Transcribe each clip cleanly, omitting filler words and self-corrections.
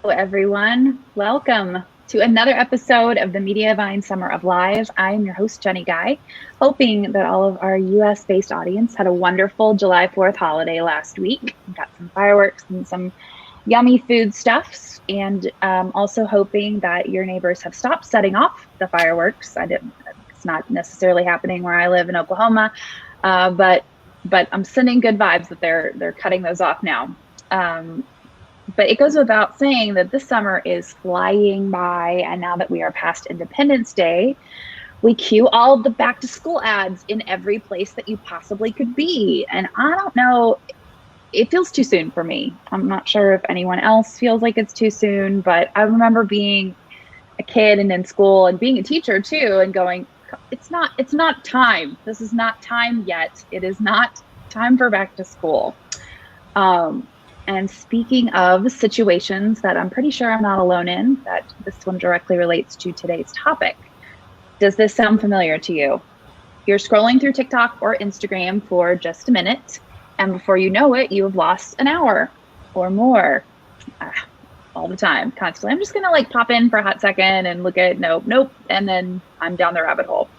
Hello, everyone. Welcome to another episode of the Mediavine Summer of Live. I'm your host, Jenny Guy, hoping that all of our US-based audience had a wonderful July 4th holiday last week. We got some fireworks and some yummy food stuffs, and also hoping that your neighbors have stopped setting off the fireworks. It's not necessarily happening where I live in Oklahoma, but I'm sending good vibes that they're cutting those off now. But it goes without saying that this summer is flying by, and now that we are past Independence Day, we cue all of the back to school ads in every place that you possibly could be. And I don't know, it feels too soon for me. I'm not sure if anyone else feels like it's too soon, but I remember being a kid and in school and being a teacher too, and going, it's not time. This is not time yet. It is not time for back to school. And speaking of situations that I'm pretty sure I'm not alone in, that this one directly relates to today's topic. Does this sound familiar to you? You're scrolling through TikTok or Instagram for just a minute, and before you know it, you have lost an hour or more. All the time, constantly. I'm just gonna pop in for a hot second and look at nope, and then I'm down the rabbit hole.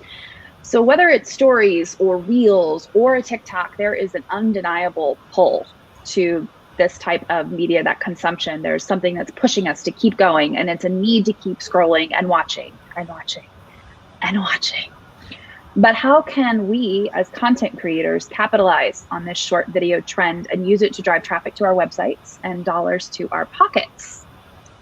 So whether it's stories or reels or a TikTok, there is an undeniable pull to this type of media, that consumption. There's something that's pushing us to keep going, and it's a need to keep scrolling and watching and watching and watching. But how can we as content creators capitalize on this short video trend and use it to drive traffic to our websites and dollars to our pockets?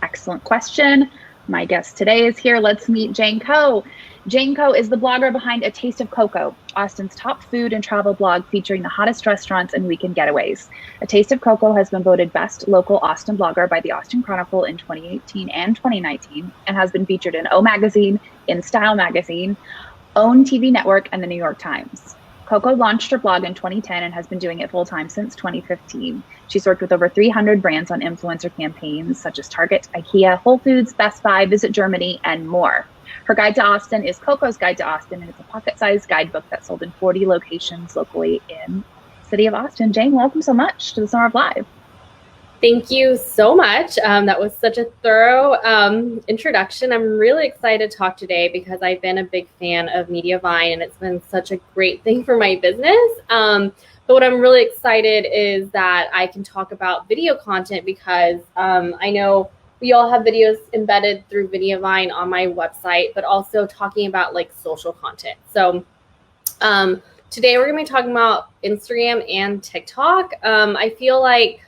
Excellent question. My guest today is here. Let's meet Jane Ko. Jane Ko is the blogger behind A Taste of Koko, Austin's top food and travel blog featuring the hottest restaurants and weekend getaways. A Taste of Koko has been voted best local Austin blogger by the Austin Chronicle in 2018 and 2019, and has been featured in O Magazine, In Style Magazine, OWN TV Network, and the New York Times. Koko launched her blog in 2010 and has been doing it full-time since 2015. She's worked with over 300 brands on influencer campaigns such as Target, IKEA, Whole Foods, Best Buy, Visit Germany, and more. Her guide to Austin is Koko's Guide to Austin, and it's a pocket-sized guidebook that's sold in 40 locations locally in the city of Austin. Jane, welcome so much to the Summer of Live. Thank you so much. That was such a thorough introduction. I'm really excited to talk today because I've been a big fan of Mediavine, and it's been such a great thing for my business. But what I'm really excited is that I can talk about video content because I know we all have videos embedded through Mediavine on my website, but also talking about social content. So today we're gonna be talking about Instagram and TikTok. I feel like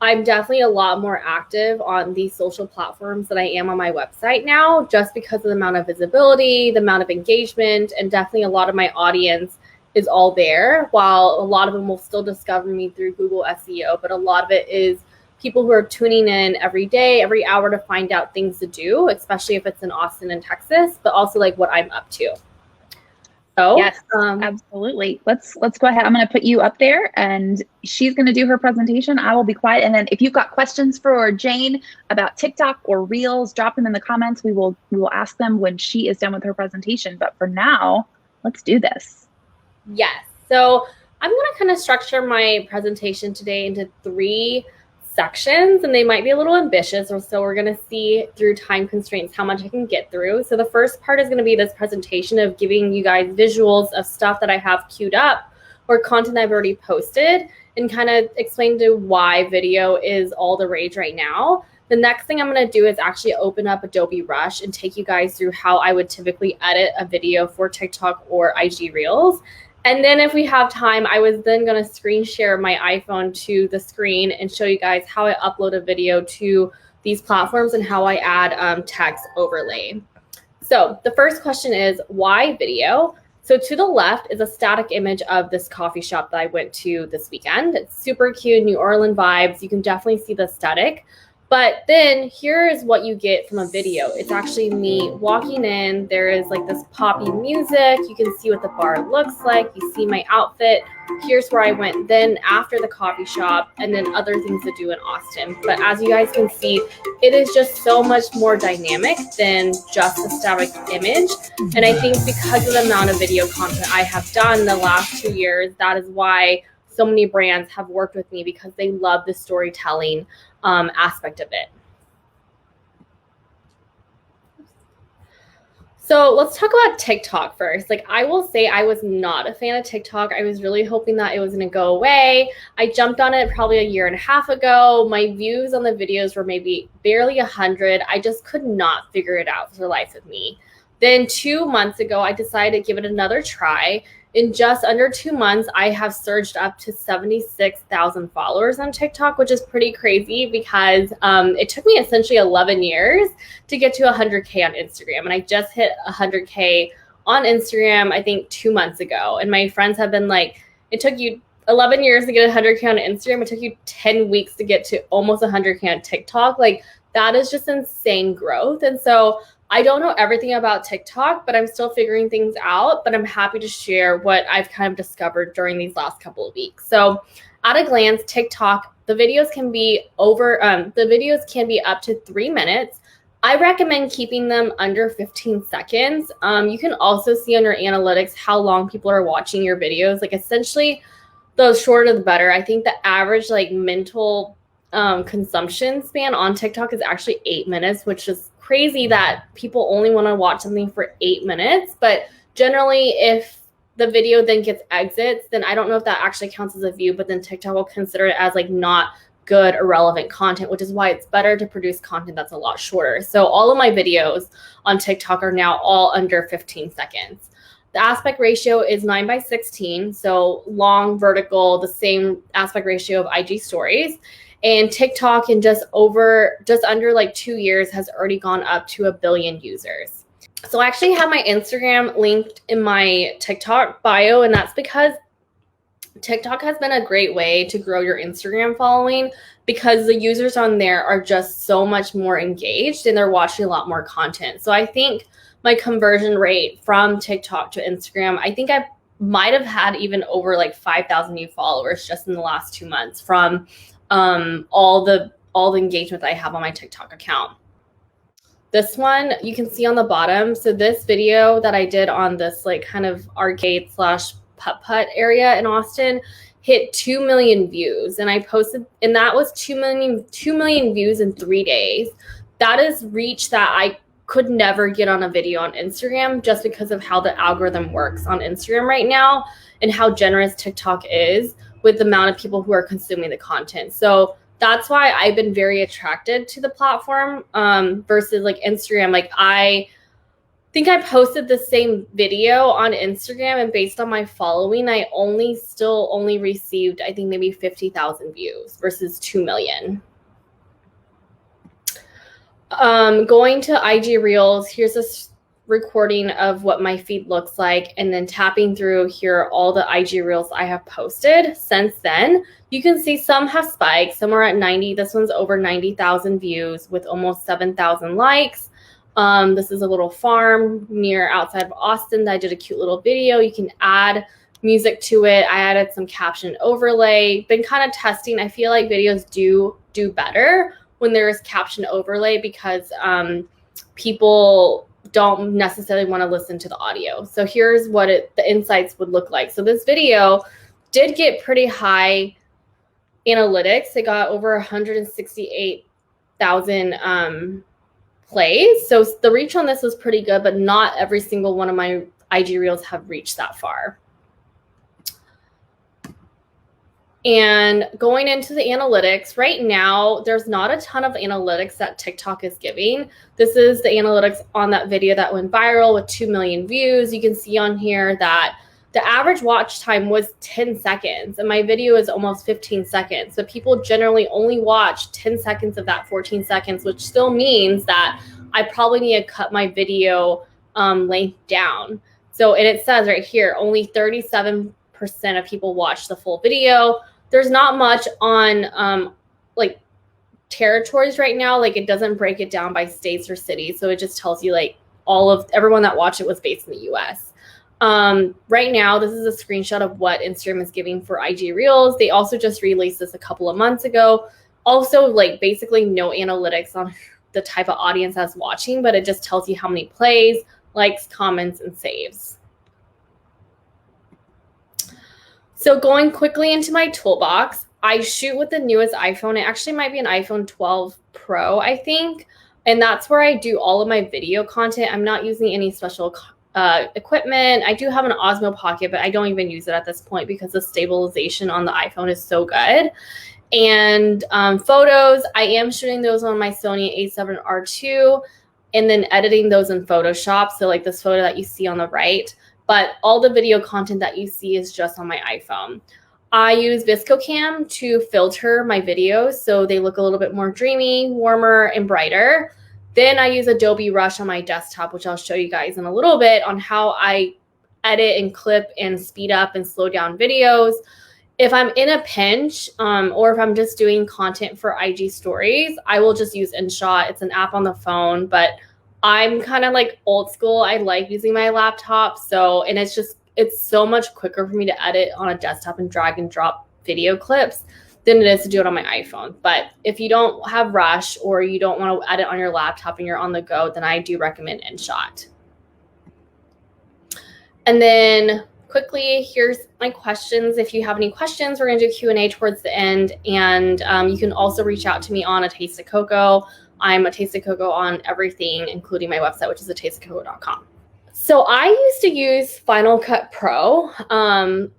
I'm definitely a lot more active on these social platforms than I am on my website now, just because of the amount of visibility, the amount of engagement, and definitely a lot of my audience is all there, while a lot of them will still discover me through Google SEO, but a lot of it is people who are tuning in every day, every hour to find out things to do, especially if it's in Austin and Texas, but also what I'm up to. So yes, absolutely. Let's go ahead. I'm going to put you up there, and she's going to do her presentation. I will be quiet. And then if you've got questions for Jane about TikTok or Reels, drop them in the comments. We will ask them when she is done with her presentation. But for now, let's do this. Yes. So I'm going to kind of structure my presentation today into 3 sections, and they might be a little ambitious, or so we're going to see through time constraints how much I can get through. So the first part is going to be this presentation of giving you guys visuals of stuff that I have queued up or content I've already posted, and kind of explain to why video is all the rage right now. The next thing I'm going to do is actually open up Adobe Rush and take you guys through how I would typically edit a video for TikTok or IG Reels. And then if we have time, I was then going to screen share my iPhone to the screen and show you guys how I upload a video to these platforms and how I add text overlay. So the first question is, why video? So to the left is a static image of this coffee shop that I went to this weekend. It's super cute, New Orleans vibes. You can definitely see the aesthetic. But then here is what you get from a video. It's actually me walking in. There is this poppy music. You can see what the bar looks like. You see my outfit. Here's where I went then after the coffee shop, and then other things to do in Austin. But as you guys can see, it is just so much more dynamic than just a static image. And I think because of the amount of video content I have done in the last 2 years, that is why so many brands have worked with me, because they love the storytelling aspect of it. So let's talk about TikTok first. Like, I will say I was not a fan of TikTok. I was really hoping that it was going to go away. I jumped on it probably a year and a half ago. My views on the videos were maybe barely 100. I just could not figure it out for the life of me. Then 2 months ago, I decided to give it another try. In just under 2 months, I have surged up to 76,000 followers on TikTok, which is pretty crazy because it took me essentially 11 years to get to 100K on Instagram. And I just hit 100K on Instagram, I think 2 months ago. And my friends have been like, it took you 11 years to get 100K on Instagram. It took you 10 weeks to get to almost 100K on TikTok. Like, that is just insane growth. And so I don't know everything about TikTok, but I'm still figuring things out. But I'm happy to share what I've kind of discovered during these last couple of weeks. So at a glance, TikTok, the videos can be up to 3 minutes. I recommend keeping them under 15 seconds. You can also see under analytics how long people are watching your videos. Like, essentially, the shorter the better. I think the average like mental consumption span on TikTok is actually 8 minutes, which is crazy that people only want to watch something for 8 minutes. But generally, if the video then gets exits, then I don't know if that actually counts as a view, but then TikTok will consider it as like not good or relevant content, which is why it's better to produce content that's a lot shorter. So all of my videos on TikTok are now all under 15 seconds. The aspect ratio is 9:16, so long, vertical, the same aspect ratio of IG stories. And TikTok in just under like 2 years has already gone up to 1 billion users. So I actually have my Instagram linked in my TikTok bio, and that's because TikTok has been a great way to grow your Instagram following because the users on there are just so much more engaged and they're watching a lot more content. So I think my conversion rate from TikTok to Instagram, I think I might have had even over like 5,000 new followers just in the last 2 months from all the engagement that I have on my TikTok account. This one you can see on the bottom. So this video that I did on this like kind of arcade / putt-putt area in Austin hit 2 million views, and I posted, and that was 2 million views in 3 days. That is reach that I could never get on a video on Instagram just because of how the algorithm works on Instagram right now and how generous TikTok is with the amount of people who are consuming the content. So that's why I've been very attracted to the platform versus like Instagram. Like, I think I posted the same video on Instagram, and based on my following, I only received, I think, maybe 50,000 views versus 2 million. Going to IG Reels, here's a recording of what my feed looks like, and then tapping through here all the IG Reels I have posted since then. You can see some have spiked, some are at 90. This one's over 90,000 views with almost 7,000 likes. This is a little farm outside of Austin that I did a cute little video. You can add music to it. I added some caption overlay. Been kind of testing. I feel like videos do better when there is caption overlay because people don't necessarily want to listen to the audio. So here's what the insights would look like. So this video did get pretty high analytics. It got over 168,000 plays. So the reach on this was pretty good, but not every single one of my IG Reels have reached that far. And going into the analytics, right now, there's not a ton of analytics that TikTok is giving. This is the analytics on that video that went viral with 2 million views. You can see on here that the average watch time was 10 seconds, and my video is almost 15 seconds. So people generally only watch 10 seconds of that 14 seconds, which still means that I probably need to cut my video length down. So, and it says right here, only 37% of people watch the full video. There's not much on like territories right now. Like, it doesn't break it down by states or cities. So it just tells you like everyone that watched it was based in the US. Right now, this is a screenshot of what Instagram is giving for IG Reels. They also just released this a couple of months ago. Also, like, basically no analytics on the type of audience that's watching, but it just tells you how many plays, likes, comments, and saves. So going quickly into my toolbox, I shoot with the newest iPhone. It actually might be an iPhone 12 Pro, I think. And that's where I do all of my video content. I'm not using any special equipment. I do have an Osmo Pocket, but I don't even use it at this point because the stabilization on the iPhone is so good. And photos, I am shooting those on my Sony a7R II and then editing those in Photoshop. So like this photo that you see on the right, but all the video content that you see is just on my iPhone. I use ViscoCam to filter my videos so they look a little bit more dreamy, warmer, and brighter. Then I use Adobe Rush on my desktop, which I'll show you guys in a little bit on how I edit and clip and speed up and slow down videos. If I'm in a pinch or if I'm just doing content for IG stories, I will just use InShot. It's an app on the phone, but I'm kind of like old school. I like using my laptop. And it's so much quicker for me to edit on a desktop and drag and drop video clips than it is to do it on my iPhone. But if you don't have Rush or you don't want to edit on your laptop and you're on the go, then I do recommend InShot. And then quickly, here's my questions. If you have any questions, we're going to do Q&A towards the end. And you can also reach out to me on A Taste of Koko. I'm A Taste of Koko on everything, including my website, which is atasteofkoko.com. So I used to use Final Cut Pro.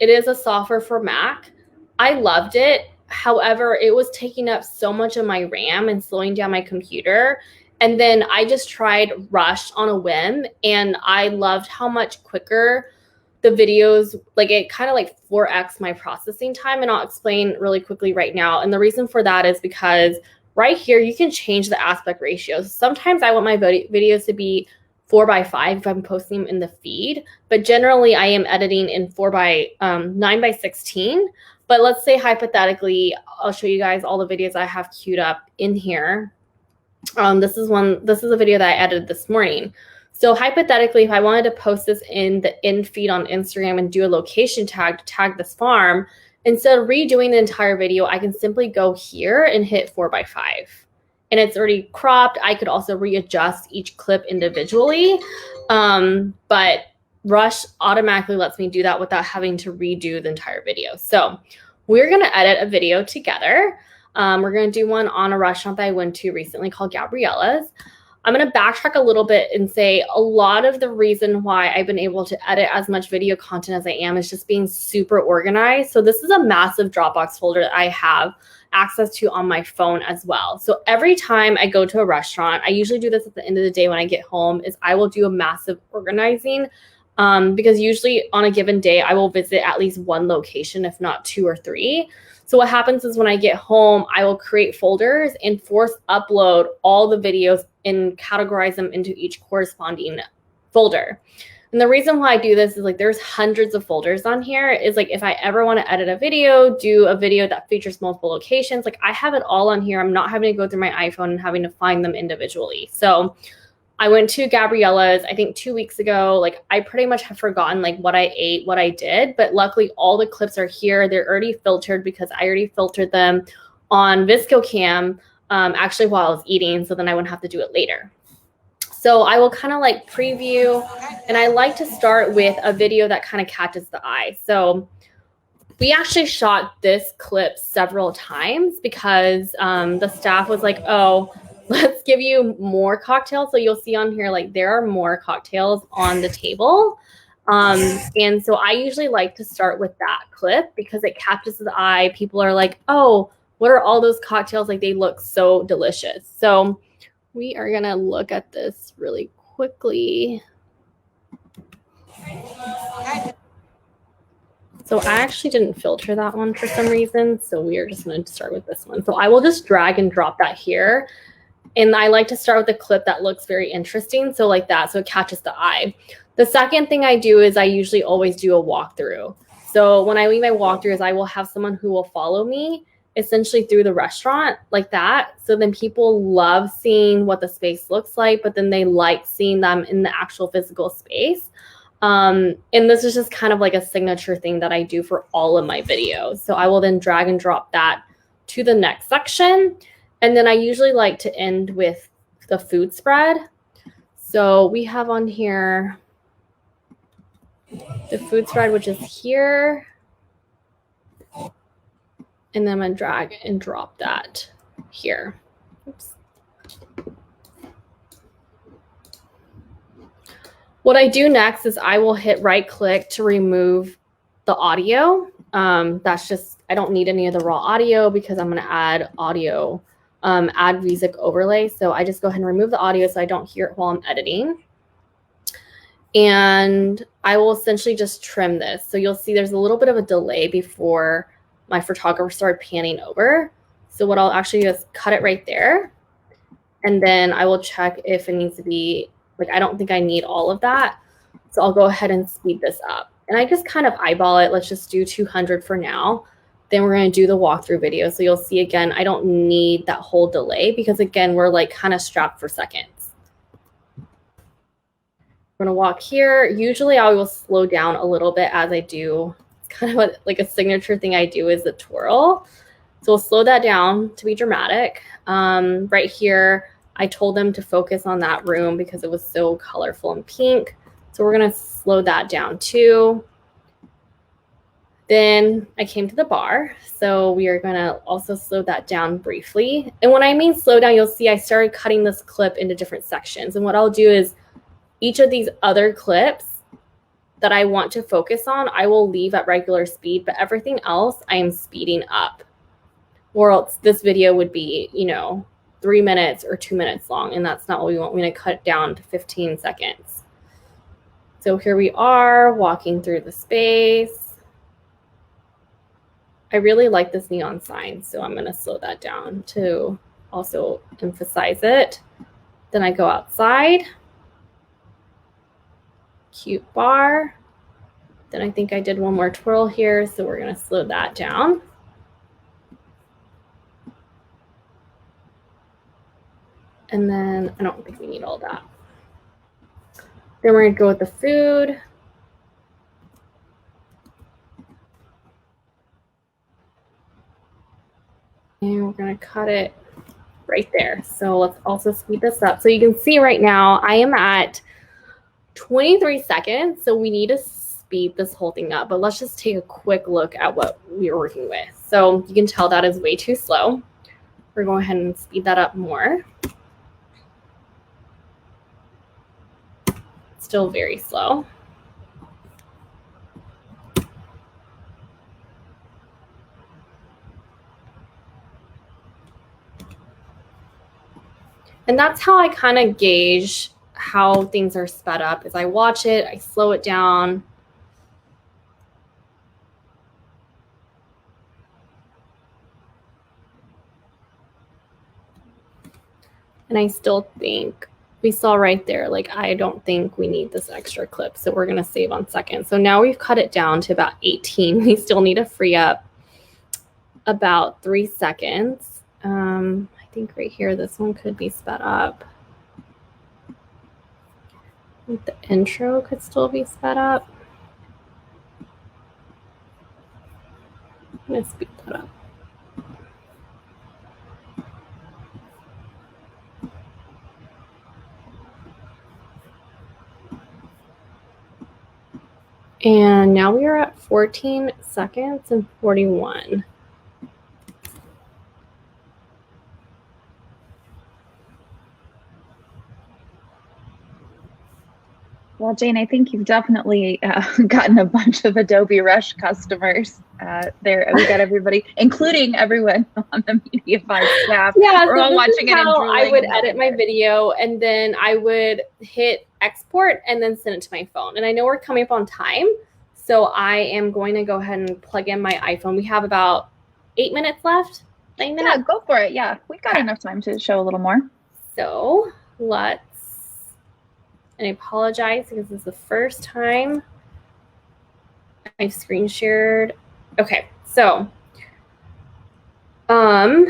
It is a software for Mac. I loved it. However, it was taking up so much of my RAM and slowing down my computer. And then I just tried Rush on a whim, and I loved how much quicker the videos, like it kind of like 4x my processing time. And I'll explain really quickly right now. And the reason for that is because right here, you can change the aspect ratios. Sometimes I want my videos to be 4:5 if I'm posting them in the feed, but generally I am editing in 9:16. But let's say hypothetically, I'll show you guys all the videos I have queued up in here. This is a video that I edited this morning. So hypothetically, if I wanted to post this in the in feed on Instagram and do a location tag to tag this farm, instead of redoing the entire video, I can simply go here and hit 4:5. And it's already cropped. I could also readjust each clip individually. But Rush automatically lets me do that without having to redo the entire video. So we're going to edit a video together. We're going to do one on a restaurant that I went to recently called Gabriella's. I'm going to backtrack a little bit and say a lot of the reason why I've been able to edit as much video content as I am is just being super organized. So this is a massive Dropbox folder that I have access to on my phone as well. So every time I go to a restaurant, I usually do this at the end of the day when I get home, is I will do a massive organizing because usually on a given day, I will visit at least one location, if not 2 or 3. So what happens is when I get home, I will create folders and force upload all the videos and categorize them into each corresponding folder. And the reason why I do this is like there's hundreds of folders on here. Is like if I ever want to edit a video, do a video that features multiple locations, like I have it all on here. I'm not having to go through my iPhone and having to find them individually. So I went to Gabriella's, I think 2 weeks ago. Like I pretty much have forgotten like what I ate, what I did, but luckily all the clips are here. They're already filtered because I already filtered them on ViscoCam actually while I was eating. So then I wouldn't have to do it later. So I will kind of like preview, and I like to start with a video that kind of catches the eye. So we actually shot this clip several times because the staff was like, oh, let's give you more cocktails. So you'll see on here, like there are more cocktails on the table. And so I usually like to start with that clip because it catches the eye. People are like, oh, what are all those cocktails? Like they look so delicious. So we are going to look at this really quickly. So I actually didn't filter that one for some reason. So we are just going to start with this one. So I will just drag and drop that here. And I like to start with a clip that looks very interesting. So like that, so it catches the eye. The second thing I do is I usually always do a walkthrough. So when I leave my walkthroughs, I will have someone who will follow me essentially through the restaurant like that. So then people love seeing what the space looks like, but then they like seeing them in the actual physical space. And this is just kind of like a signature thing that I do for all of my videos. So I will then drag and drop that to the next section. And then I usually like to end with the food spread. So we have on here the food spread, which is here. And then I'm going to drag and drop that here. Oops. What I do next is I will hit right click to remove the audio. That's just, I don't need any of the raw audio because I'm going to add audio, add music overlay. So I just go ahead and remove the audio so I don't hear it while I'm editing. And I will essentially just trim this. So you'll see there's a little bit of a delay before my photographer started panning over. So what I'll actually do is cut it right there. And then I will check if it needs to be, like, I don't think I need all of that. So I'll go ahead and speed this up. And I just kind of eyeball it. Let's just do 200 for now. Then we're going to do the walkthrough video. So you'll see again, I don't need that whole delay because again, we're like kind of strapped for seconds. We're going to walk here. Usually I will slow down a little bit as I do. It's kind of like a signature thing I do is the twirl. So we'll slow that down to be dramatic. Right here, I told them to focus on that room because it was so colorful and pink. So we're going to slow that down too. Then I came to the bar. So we are going to also slow that down briefly. And when I mean slow down, you'll see I started cutting this clip into different sections. And what I'll do is each of these other clips that I want to focus on, I will leave at regular speed, but everything else I am speeding up. Or else this video would be, 3 minutes or 2 minutes long, and that's not what we want. We're going to cut it down to 15 seconds. So here we are walking through the space. I really like this neon sign, so I'm going to slow that down to also emphasize it. Then I go outside. Cute bar. Then I think I did one more twirl here, so we're going to slow that down. And then I don't think we need all that. Then we're going to go with the food. And we're going to cut it right there. So let's also speed this up. So you can see right now I am at 23 seconds. So we need to speed this whole thing up. But let's just take a quick look at what we are working with. So you can tell that is way too slow. We're going ahead and speed that up more. Still very slow. And that's how I kind of gauge how things are sped up. As I watch it, I slow it down. And I still think we saw right there, like, I don't think we need this extra clip. So we're going to save on second. So now we've cut it down to about 18. We still need to free up about 3 seconds. I think right here, this one could be sped up. I think the intro could still be sped up. I'm going to speed that up. And now we are at 14 seconds and 41. Well, Jane, I think you've definitely gotten a bunch of Adobe Rush customers there. We got everybody, including everyone on the Mediavine staff. Yeah, we're so all watching it. I would edit my video and then I would hit export and then send it to my phone. And I know we're coming up on time, so I am going to go ahead and plug in my iPhone. We have about 8 minutes left. 9 minutes. Yeah, go for it. Yeah, we've got enough time to show a little more. So let's. And I apologize because this is the first time I've screen shared. Okay, so I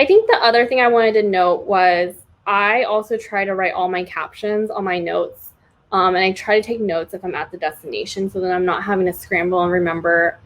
think the other thing I wanted to note was I also try to write all my captions on my notes. And I try to take notes if I'm at the destination so that I'm not having to scramble and remember.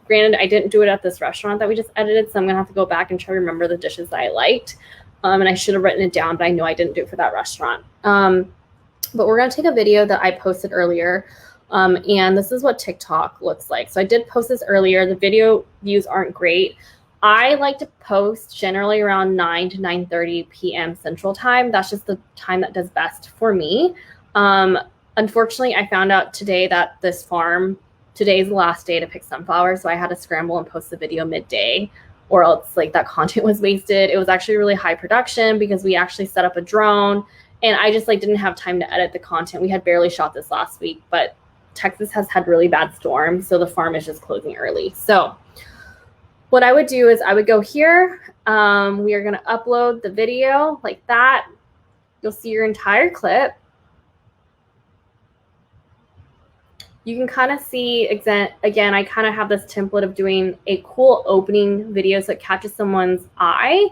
Granted, I didn't do it at this restaurant that we just edited, so I'm going to have to go back and try to remember the dishes that I liked. And I should have written it down, but I know I didn't do it for that restaurant. But we're going to take a video that I posted earlier. And this is what TikTok looks like. So I did post this earlier. The video views aren't great. I like to post generally around 9 to 9:30 p.m. Central Time. That's just the time that does best for me. Unfortunately, I found out today that this farm, today's the last day to pick sunflowers, so I had to scramble and post the video midday, or else like that content was wasted. It was actually really high production because we actually set up a drone, and I just like didn't have time to edit the content. We had barely shot this last week, but Texas has had really bad storms, so the farm is just closing early. So what I would do is I would go here. We are going to upload the video like that. You'll see your entire clip. You can kind of see, again, I kind of have this template of doing a cool opening video so it catches someone's eye.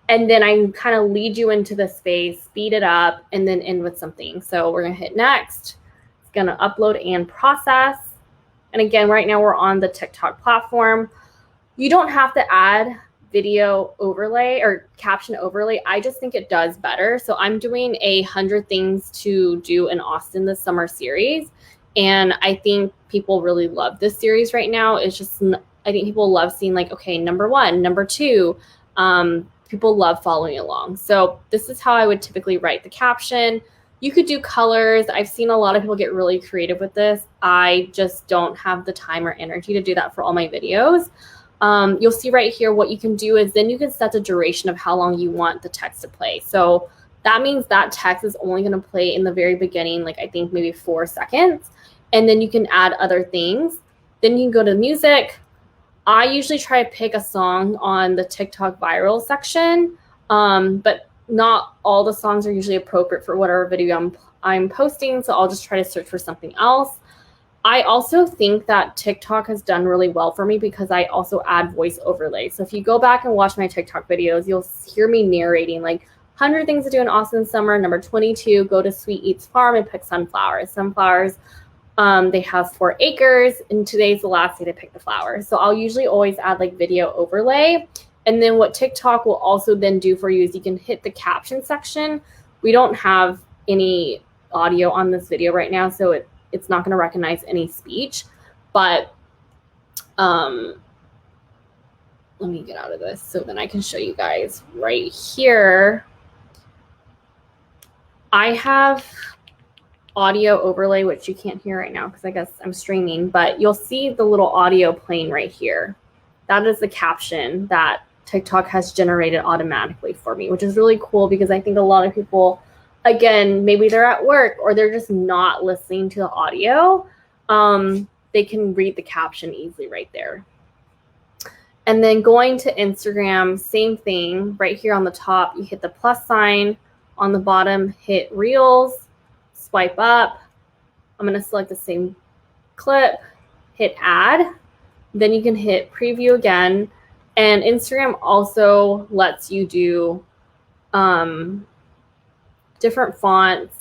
And then I kind of lead you into the space, speed it up, and then end with something. So we're going to hit next. It's going to upload and process. And again, right now we're on the TikTok platform. You don't have to add video overlay or caption overlay. I just think it does better. So I'm doing 100 things to do in Austin this summer series. And I think people really love this series right now. It's just, I think people love seeing like, okay, number 1, number 2, people love following along. So this is how I would typically write the caption. You could do colors. I've seen a lot of people get really creative with this. I just don't have the time or energy to do that for all my videos. You'll see right here what you can do is then you can set the duration of how long you want the text to play. So that means that text is only going to play in the very beginning, like I think maybe 4 seconds. And then you can add other things. Then you can go to music. I usually try to pick a song on the TikTok viral section, but not all the songs are usually appropriate for whatever video I'm posting. So I'll just try to search for something else. I also think that TikTok has done really well for me because I also add voice overlay. So if you go back and watch my TikTok videos, you'll hear me narrating like 100 things to do in Austin summer. Number 22, go to Sweet Eats Farm and pick sunflowers. Sunflowers, they have 4 acres, and today's the last day to pick the flowers. So I'll usually always add like video overlay. And then what TikTok will also then do for you is you can hit the caption section. We don't have any audio on this video right now, so it's not going to recognize any speech. But let me get out of this so then I can show you guys right here. I have audio overlay, which you can't hear right now because I guess I'm streaming, but you'll see the little audio playing right here. That is the caption that TikTok has generated automatically for me, which is really cool because I think a lot of people, again, maybe they're at work or they're just not listening to the audio. They can read the caption easily right there. And then going to Instagram, same thing. Right here on the top, you hit the plus sign. On the bottom, hit Reels, swipe up. I'm going to select the same clip, hit add. Then you can hit preview again. And Instagram also lets you do different fonts.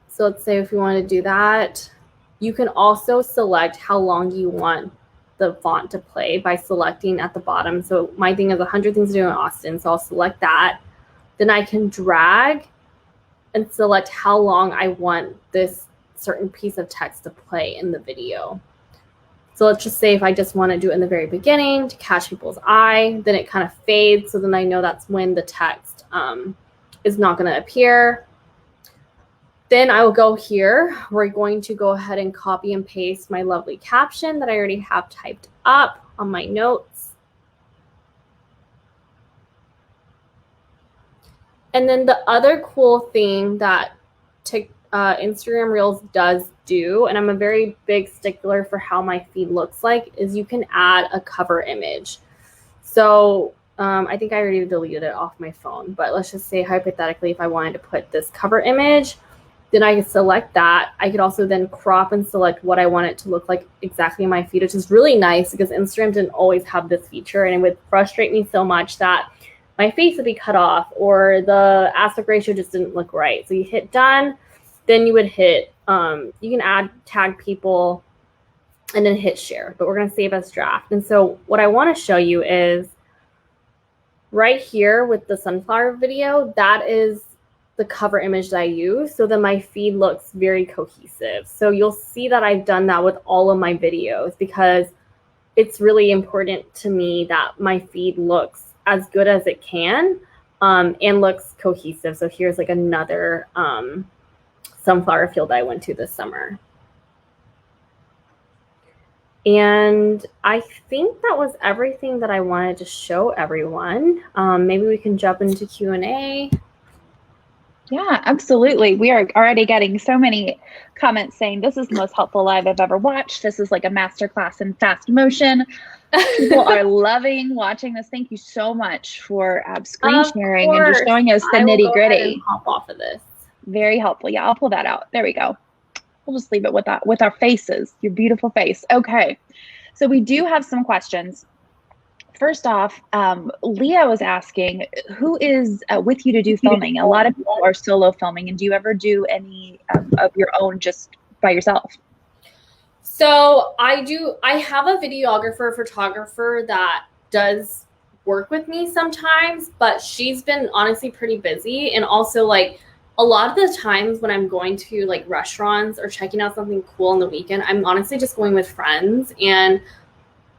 So let's say if you want to do that, you can also select how long you want the font to play by selecting at the bottom. So my thing is 100 things to do in Austin. So I'll select that. Then I can drag and select how long I want this certain piece of text to play in the video. So let's just say if I just want to do it in the very beginning to catch people's eye, then it kind of fades. So then I know that's when the text is not going to appear. Then I will go here. We're going to go ahead and copy and paste my lovely caption that I already have typed up on my notes. And then the other cool thing that Instagram Reels does do, and I'm a very big stickler for how my feed looks like, is you can add a cover image. So I think I already deleted it off my phone, but let's just say hypothetically if I wanted to put this cover image, then I could select that. I could also then crop and select what I want it to look like exactly in my feed, which is really nice because Instagram didn't always have this feature, and it would frustrate me so much that my face would be cut off or the aspect ratio just didn't look right. So you hit done, then you would hit, you can tag people and then hit share, but we're going to save as draft. And so what I want to show you is right here with the sunflower video, that is the cover image that I use. So then my feed looks very cohesive. So you'll see that I've done that with all of my videos because it's really important to me that my feed looks as good as it can, and looks cohesive. So here's like another sunflower field I went to this summer. And I think that was everything that I wanted to show everyone. Maybe we can jump into Q&A. Yeah, absolutely. We are already getting so many comments saying this is the most helpful live I've ever watched. This is like a masterclass in fast motion. People are loving watching this. Thank you so much for screen sharing and just showing us the nitty gritty. Hop off of this. Very helpful. Yeah, I'll pull that out. There we go. We'll just leave it with that, with our faces, your beautiful face. Okay, so we do have some questions. First off, Leah was asking, who is with you to do filming? A lot of people are solo filming, and do you ever do any of your own just by yourself? So I do. I have a videographer, photographer that does work with me sometimes, but she's been honestly pretty busy. And also, like, a lot of the times when I'm going to like restaurants or checking out something cool on the weekend, I'm honestly just going with friends. And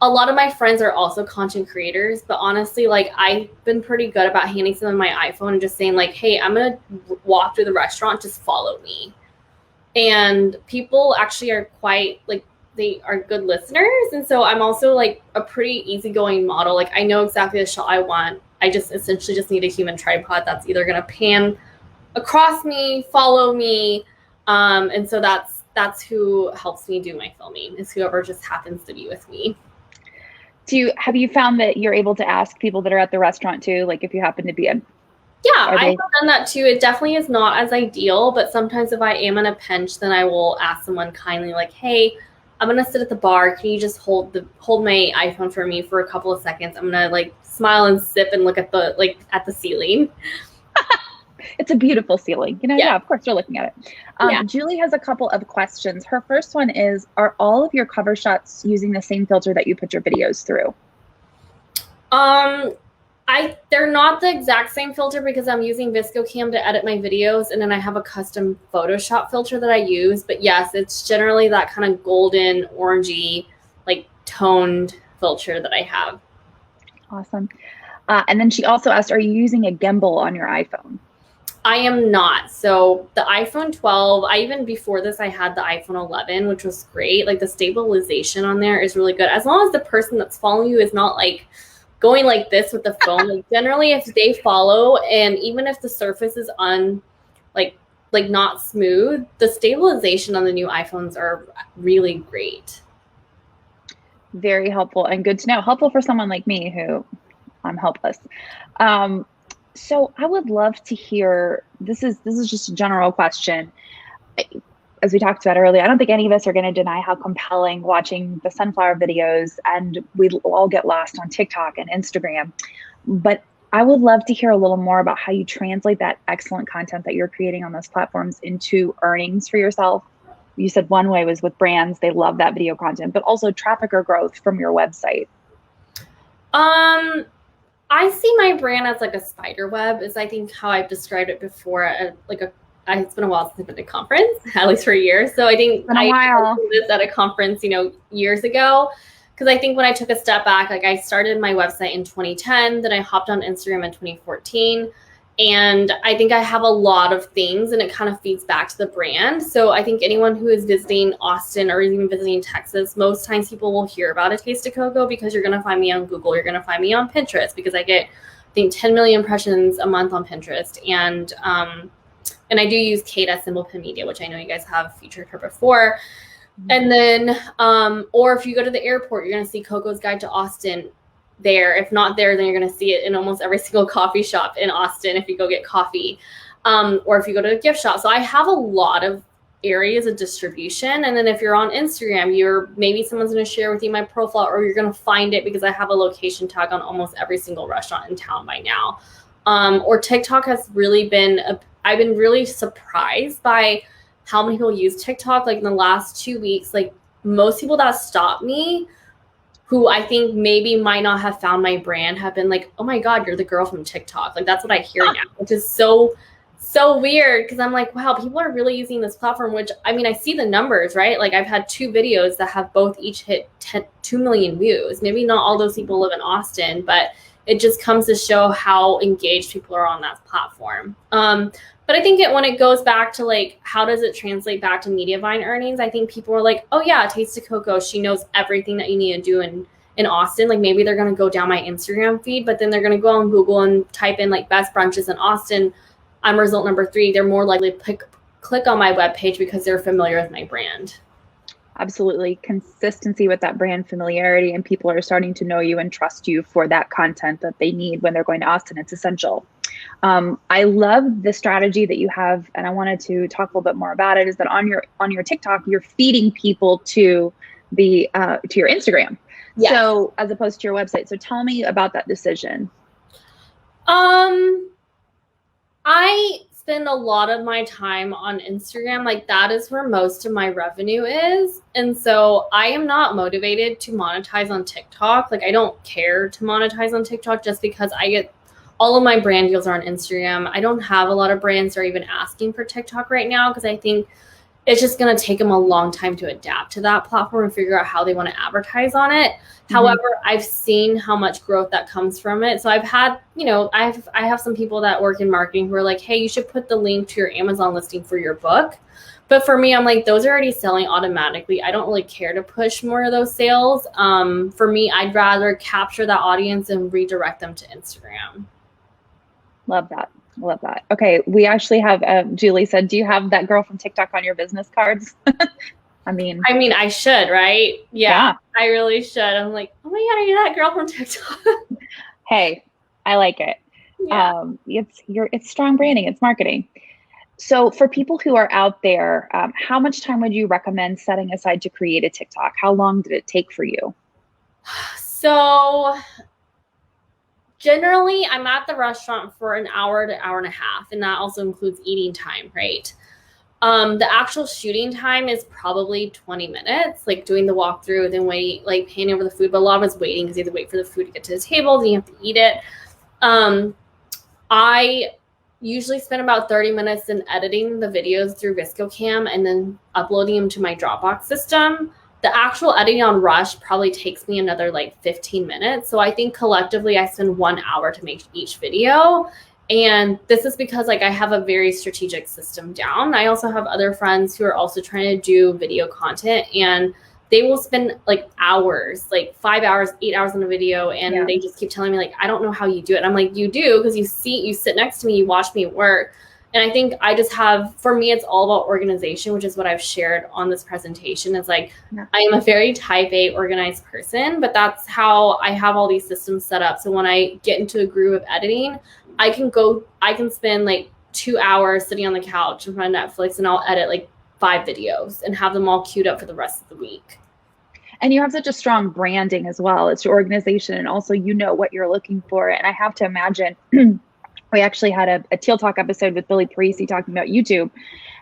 a lot of my friends are also content creators, but honestly, like, I've been pretty good about handing them my iPhone and just saying like, hey, I'm going to walk through the restaurant, just follow me. And people actually are quite like, they are good listeners. And so I'm also like a pretty easygoing model. Like, I know exactly the shot I want. I just essentially just need a human tripod that's either going to pan across me, follow me. And so that's who helps me do my filming, is whoever just happens to be with me. Have you found that you're able to ask people that are at the restaurant too, like if you happen to be Yeah, I've done that too. It definitely is not as ideal, but sometimes if I am in a pinch, then I will ask someone kindly like, hey, I'm going to sit at the bar. Can you just hold my iPhone for me for a couple of seconds? I'm going to like smile and sip and look at the ceiling. It's a beautiful ceiling. You know, yeah, of course you're looking at it. Julie has a couple of questions. Her first one is, are all of your cover shots using the same filter that you put your videos through? They're not the exact same filter because I'm using ViscoCam to edit my videos, and then I have a custom Photoshop filter that I use. But yes, it's generally that kind of golden, orangey, like toned filter that I have. Awesome. And then she also asked, are you using a gimbal on your iPhone? I am not. So the iPhone 12, even before this, I had the iPhone 11, which was great. Like, the stabilization on there is really good. As long as the person that's following you is not like going like this with the phone. Like, generally, if they follow, and even if the surface is like not smooth, the stabilization on the new iPhones are really great. Very helpful and good to know. Helpful for someone like me who I'm helpless. So I would love to hear, this is just a general question. As we talked about earlier, I don't think any of us are going to deny how compelling watching the sunflower videos, and we all get lost on TikTok and Instagram. But I would love to hear a little more about how you translate that excellent content that you're creating on those platforms into earnings for yourself. You said one way was with brands. They love that video content, but also traffic or growth from your website. I see my brand as like a spider web, is I think how I've described it before. It's been a while since I've been to a conference, at least for a year. So I think I did this at a conference, years ago. Because I think when I took a step back, like, I started my website in 2010, then I hopped on Instagram in 2014. And I think I have a lot of things, and it kind of feeds back to the brand. So I think anyone who is visiting Austin or even visiting Texas, most times people will hear about a Taste of Koko because you're going to find me on Google. You're going to find me on Pinterest because I get, I think, 10 million impressions a month on Pinterest. And I do use Kate at Simple Pin Media, which I know you guys have featured her before. And then, or if you go to the airport, you're going to see Koko's Guide to Austin there. If not there, then you're going to see it in almost every single coffee shop in Austin if you go get coffee, or if you go to a gift shop. So I have a lot of areas of distribution. And then if you're on Instagram, maybe someone's going to share with you my profile, or you're going to find it because I have a location tag on almost every single restaurant in town by now. Or TikTok has really been, I've been really surprised by how many people use TikTok. Like, in the last 2 weeks, like, most people that stop me, who I think maybe might not have found my brand, have been like, oh my God, you're the girl from TikTok. Like, that's what I hear now, which is so weird. Cause I'm like, wow, people are really using this platform, which, I mean, I see the numbers, right? Like, I've had 2 videos that have both each hit 2 million views. Maybe not all those people live in Austin, but it just comes to show how engaged people are on that platform. But I think when it goes back to like, how does it translate back to Mediavine earnings? I think people are like, oh yeah, Taste of Koko, she knows everything that you need to do in Austin. Like maybe they're going to go down my Instagram feed, but then they're going to go on Google and type in like best brunches in Austin. I'm result number 3. They're more likely to click on my webpage because they're familiar with my brand. Absolutely. Consistency with that brand familiarity, and people are starting to know you and trust you for that content that they need when they're going to Austin. It's essential. I love the strategy that you have, and I wanted to talk a little bit more about it, is that on your TikTok, you're feeding people to the to your Instagram. Yes. So as opposed to your website. So tell me about that decision. I spend a lot of my time on Instagram. Like that is where most of my revenue is. And so I am not motivated to monetize on TikTok. Like I don't care to monetize on TikTok just because I get all of my brand deals are on Instagram. I don't have a lot of brands that are even asking for TikTok right now because I think it's just going to take them a long time to adapt to that platform and figure out how they want to advertise on it. Mm-hmm. However, I've seen how much growth that comes from it. So I've had, I have some people that work in marketing who are like, hey, you should put the link to your Amazon listing for your book. But for me, I'm like, those are already selling automatically. I don't really care to push more of those sales. For me, I'd rather capture that audience and redirect them to Instagram. Love that. Love that. Okay. We actually have, Julie said, do you have that girl from TikTok on your business cards? I mean, I should, right? Yeah, I really should. I'm like, oh my God, are you that girl from TikTok? Hey, I like it. Yeah. It's strong branding. It's marketing. So for people who are out there, how much time would you recommend setting aside to create a TikTok? How long did it take for you? So generally, I'm at the restaurant for an hour to hour and a half, and that also includes eating time, right? The actual shooting time is probably 20 minutes, like doing the walkthrough, then wait, like panning over the food. But a lot of us waiting because you have to wait for the food to get to the table, then you have to eat it. I usually spend about 30 minutes in editing the videos through ViscoCam and then uploading them to my Dropbox system. The actual editing on Rush probably takes me another like 15 minutes. So I think collectively I spend 1 hour to make each video. And this is because like I have a very strategic system down. I also have other friends who are also trying to do video content, and they will spend like hours, like 5 hours, 8 hours on a video. And they just keep telling me like, I don't know how you do it. And I'm like, you do, because you sit next to me, you watch me work. And I think I just have, for me, it's all about organization, which is what I've shared on this presentation. It's like, I am a very type A organized person, but that's how I have all these systems set up. So when I get into a groove of editing, I can spend like 2 hours sitting on the couch in front of Netflix, and I'll edit like 5 videos and have them all queued up for the rest of the week. And you have such a strong branding as well. It's your organization, and also what you're looking for. And I have to imagine, we actually had a Teal Talk episode with Billy Parisi talking about YouTube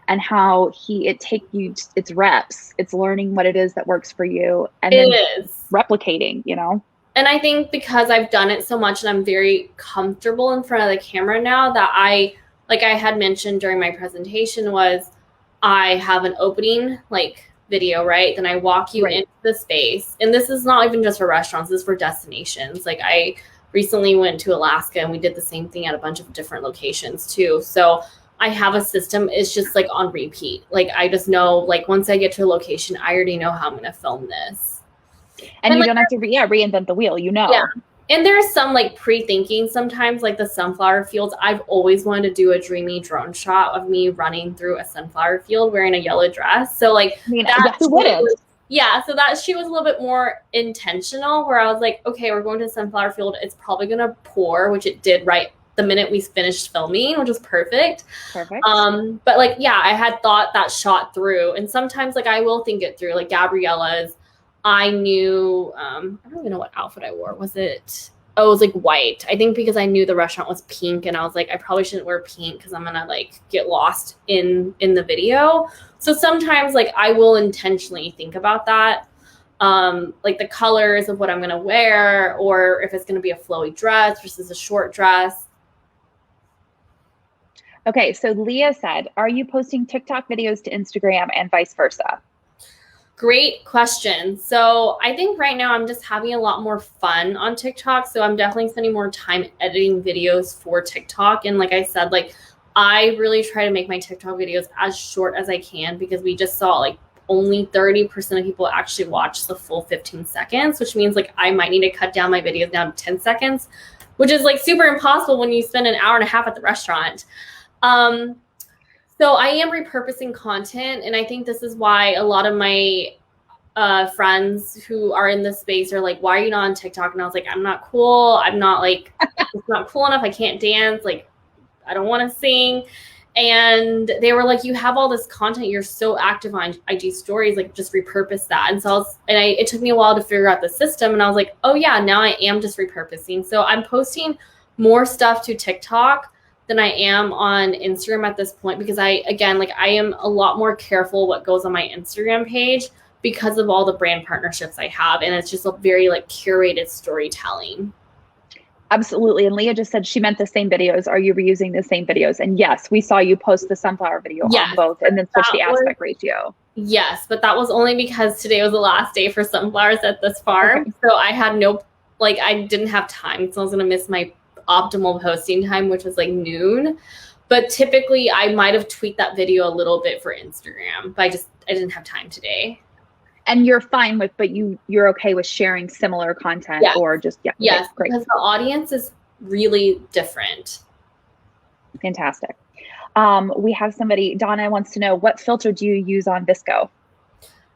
and how it's reps. It's learning what it is that works for you and then replicating, And I think because I've done it so much and I'm very comfortable in front of the camera now, that like I had mentioned during my presentation, was I have an opening like video, right? Then I walk you into the space. And this is not even just for restaurants, this is for destinations. Like I recently went to Alaska and we did the same thing at a bunch of different locations too. So I have a system, it's just like on repeat. Like I just know, like once I get to a location, I already know how I'm going to film this. And you don't have to reinvent the wheel, Yeah. And there's some like pre-thinking sometimes, like the sunflower fields. I've always wanted to do a dreamy drone shot of me running through a sunflower field wearing a yellow dress. So like who wouldn't? So that shoot was a little bit more intentional, where I was like, okay, we're going to the sunflower field. It's probably going to pour, which it did right the minute we finished filming, which was perfect. But like, I had thought that shot through. And sometimes like I will think it through, like Gabriella's. I knew, I don't even know what outfit I wore. It was like white. I think because I knew the restaurant was pink, and I was like, I probably shouldn't wear pink because I'm going to like get lost in the video. So sometimes like I will intentionally think about that. Like the colors of what I'm going to wear, or if it's going to be a flowy dress versus a short dress. Okay. So Leah said, are you posting TikTok videos to Instagram and vice versa? Great question. So I think right now I'm just having a lot more fun on TikTok. So I'm definitely spending more time editing videos for TikTok. And like I said, like I really try to make my TikTok videos as short as I can, because we just saw like only 30% of people actually watch the full 15 seconds, which means like I might need to cut down my videos down to 10 seconds, which is like super impossible when you spend an hour and a half at the restaurant. So I am repurposing content, and I think this is why a lot of my friends who are in this space are like, why are you not on TikTok? And I was like, I'm not cool. I'm not like, it's not cool enough. I can't dance. Like, I don't want to sing. And they were like, you have all this content. You're so active on IG stories. Like, just repurpose that. And so it took me a while to figure out the system. And I was like, oh yeah, now I am just repurposing. So I'm posting more stuff to TikTok than I am on Instagram at this point, because I am a lot more careful what goes on my Instagram page because of all the brand partnerships I have. And it's just a very like curated storytelling. Absolutely. And Leah just said she meant the same videos. Are you reusing the same videos? And yes, we saw you post the sunflower video on both and then switch the aspect ratio. Yes, but that was only because today was the last day for sunflowers at this farm. Okay. So I had I didn't have time. So I was going to miss my optimal posting time, which was like noon. But typically I might have tweaked that video a little bit for Instagram, but I didn't have time today. And you're fine with, but you're okay with sharing similar content or just, yes, great. Because the audience is really different. Fantastic. We have somebody, Donna wants to know, what filter do you use on Visco?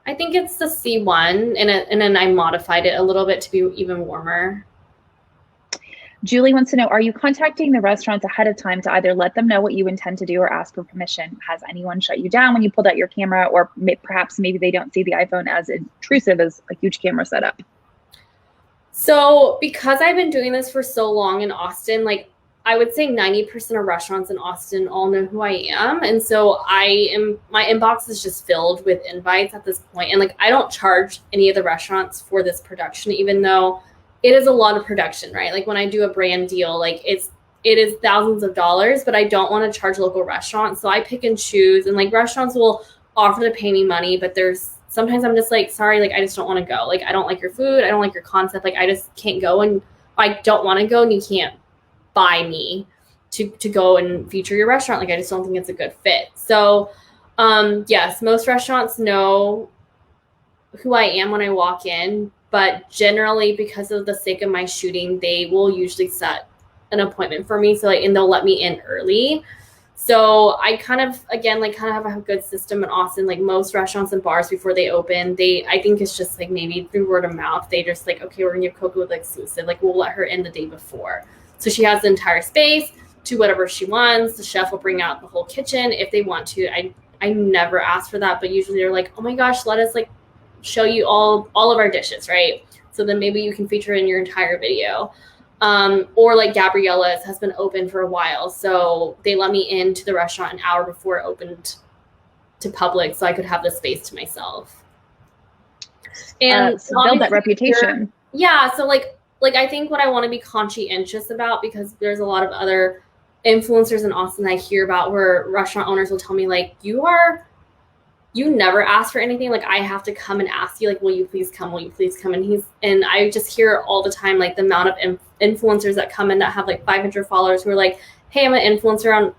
I think it's the C1, and then I modified it a little bit to be even warmer. Julie wants to know, are you contacting the restaurants ahead of time to either let them know what you intend to do or ask for permission? Has anyone shut you down when you pulled out your camera, or perhaps maybe they don't see the iPhone as intrusive as a huge camera setup? So because I've been doing this for so long in Austin, like I would say 90% of restaurants in Austin all know who I am. And so my inbox is just filled with invites at this point. And like, I don't charge any of the restaurants for this production, even though it is a lot of production, right? Like when I do a brand deal, like it is thousands of dollars, but I don't want to charge local restaurants. So I pick and choose, and like restaurants will offer to pay me money, but sometimes I'm just like, sorry, like I just don't want to go. Like I don't like your food. I don't like your concept. Like I just can't go, and I don't want to go, and you can't buy me to go and feature your restaurant. Like I just don't think it's a good fit. So yes, most restaurants know who I am when I walk in, but generally because of the sake of my shooting, they will usually set an appointment for me. So and they'll let me in early. So I kind of have a good system in Austin. Like most restaurants and bars before they open, I think it's just like maybe through word of mouth, they just like, okay, we're gonna give Koko the exclusive. Like we'll let her in the day before. So she has the entire space to whatever she wants. The chef will bring out the whole kitchen if they want to. I never ask for that, but usually they're like, oh my gosh, let us like show you all of our dishes, right? So then maybe you can feature in your entire video. Or like Gabriella's has been open for a while, so they let me into the restaurant an hour before it opened to public, so I could have the space to myself. And so build that reputation. Yeah, so like I think what I want to be conscientious about, because there's a lot of other influencers in Austin I hear about where restaurant owners will tell me like, you never ask for anything. Like I have to come and ask you, like, will you please come? Will you please come? And I just hear all the time, like the amount of influencers that come in that have like 500 followers who are like, hey, I'm an influencer on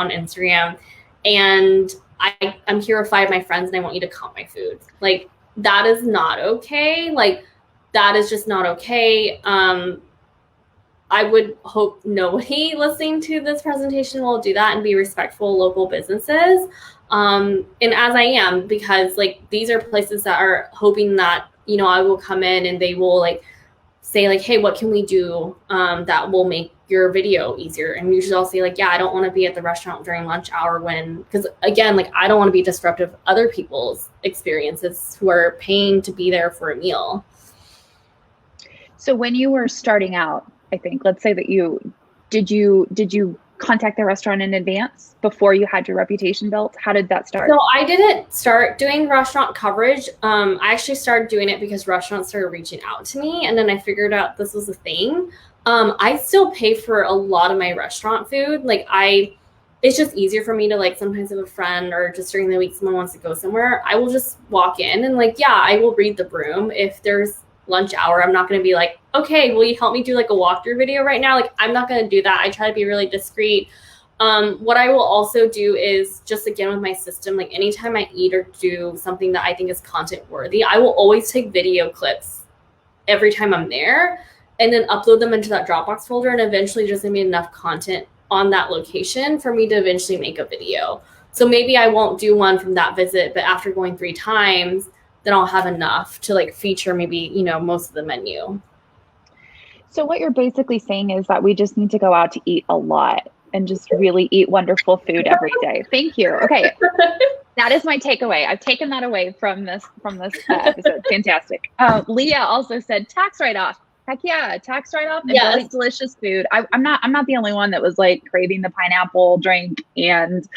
Instagram, and I'm here with 5 of my friends and I want you to comp my food. Like that is not okay. Like that is just not okay. I would hope nobody listening to this presentation will do that and be respectful of local businesses. And as I am, because like these are places that are hoping that, I will come in and they will like say like, hey, what can we do that will make your video easier? And usually I'll say like, yeah, I don't want to be at the restaurant during lunch hour because again, like I don't want to be disruptive of other people's experiences who are paying to be there for a meal. So when you were starting out, I think, let's say that did you contact the restaurant in advance before you had your reputation built? How did that start? So I didn't start doing restaurant coverage. I actually started doing it because restaurants started reaching out to me, and then I figured out this was a thing. I still pay for a lot of my restaurant food. Like it's just easier for me to like sometimes have a friend or just during the week someone wants to go somewhere, I will just walk in and like, yeah, I will read the room. If there's lunch hour, I'm not going to be like, okay, will you help me do like a walkthrough video right now? Like, I'm not going to do that. I try to be really discreet. What I will also do is just again with my system, like anytime I eat or do something that I think is content worthy, I will always take video clips every time I'm there and then upload them into that Dropbox folder, and eventually just gonna be enough content on that location for me to eventually make a video. So maybe I won't do one from that visit, but after going 3 times, then I'll have enough to like feature maybe, you know, most of the menu. So what you're basically saying is that we just need to go out to eat a lot and just really eat wonderful food every day. Thank you. Okay. That is my takeaway. I've taken that away from this episode. Fantastic. Leah also said tax write-off. Heck yeah, tax write-off and Yes. delicious food. I'm not the only one that was like craving the pineapple drink and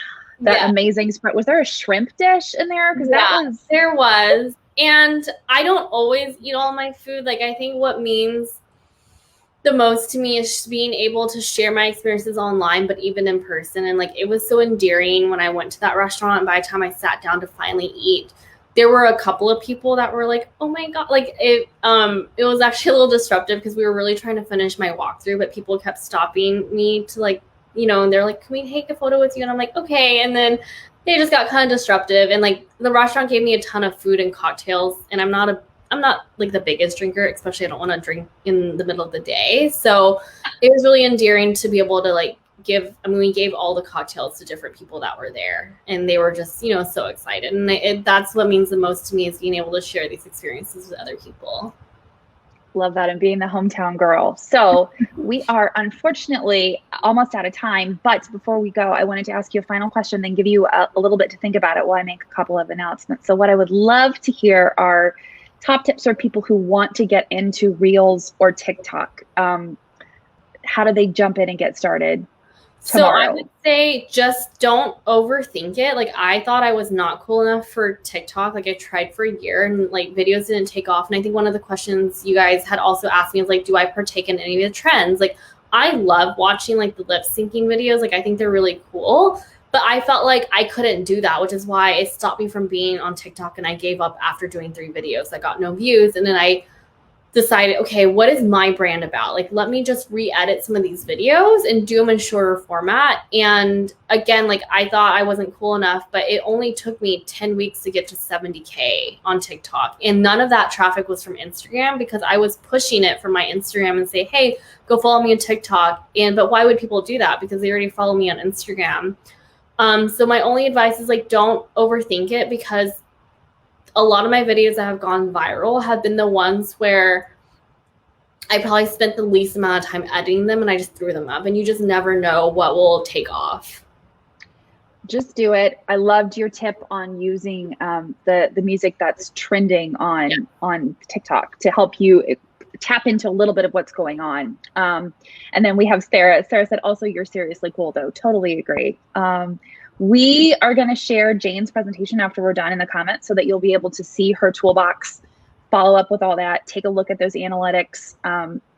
the amazing spread. Was there a shrimp dish in there? Because there was. And I don't always eat all my food. Like, I think what means the most to me is being able to share my experiences online, but even in person. And like, it was so endearing when I went to that restaurant. And by the time I sat down to finally eat, there were a couple of people that were like, oh my God, like it was actually a little disruptive because we were really trying to finish my walkthrough, but people kept stopping me to like, you know, and they're like, can we take a photo with you? And I'm like, okay. And then they just got kind of disruptive. And like the restaurant gave me a ton of food and cocktails, and I'm not like the biggest drinker, especially I don't want to drink in the middle of the day. So it was really endearing to be able to like we gave all the cocktails to different people that were there, and they were just, you know, so excited. And that's what means the most to me, is being able to share these experiences with other people. Love that, and being the hometown girl. So we are unfortunately almost out of time, but before we go, I wanted to ask you a final question, then give you a little bit to think about it while I make a couple of announcements. So what I would love to hear are top tips for people who want to get into Reels or TikTok. How do they jump in and get started tomorrow? So I would say just don't overthink it. Like, I thought I was not cool enough for TikTok. Like, I tried for a year and like videos didn't take off. And I think one of the questions you guys had also asked me is like, do I partake in any of the trends? Like, I love watching like the lip syncing videos. Like, I think they're really cool. But I felt like I couldn't do that, which is why it stopped me from being on TikTok, and I gave up after doing 3 videos. I got no views. And then I decided, okay, what is my brand about? Like, let me just re-edit some of these videos and do them in shorter format. And again, like, I thought I wasn't cool enough, but it only took me 10 weeks to get to 70K on TikTok. And none of that traffic was from Instagram, because I was pushing it from my Instagram and say, hey, go follow me on TikTok. But why would people do that? Because they already follow me on Instagram. So my only advice is like, don't overthink it, because a lot of my videos that have gone viral have been the ones where I probably spent the least amount of time editing them and I just threw them up, and you just never know what will take off. Just do it. I loved your tip on using the music that's trending on TikTok to help you tap into a little bit of what's going on. And then we have Sarah. Sarah said, also, you're seriously cool though. Totally agree. We are going to share Jane's presentation after we're done in the comments, so that you'll be able to see her toolbox, follow up with all that, take a look at those analytics.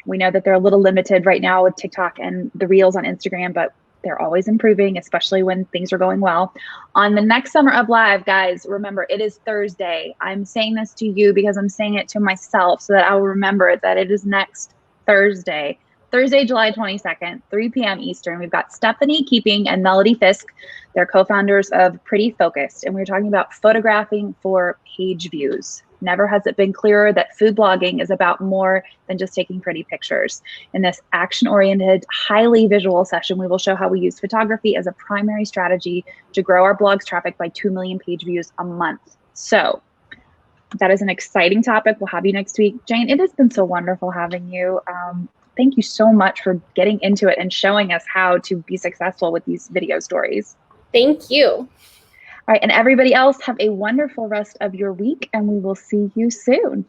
We know that they're a little limited right now with TikTok and the Reels on Instagram, but they're always improving, especially when things are going well. On the next Summer Up Live, guys, remember, it is Thursday. I'm saying this to you because I'm saying it to myself so that I will remember that it is next Thursday, July 22nd, 3 p.m. Eastern. We've got Stephanie Keeping and Melody Fisk. They're co-founders of Pretty Focused, and we're talking about photographing for page views. Never has it been clearer that food blogging is about more than just taking pretty pictures. In this action-oriented, highly visual session, we will show how we use photography as a primary strategy to grow our blog's traffic by 2 million page views a month. So that is an exciting topic. We'll have you next week. Jane, it has been so wonderful having you. Thank you so much for getting into it and showing us how to be successful with these video stories. Thank you. All right, and everybody else, have a wonderful rest of your week, and we will see you soon.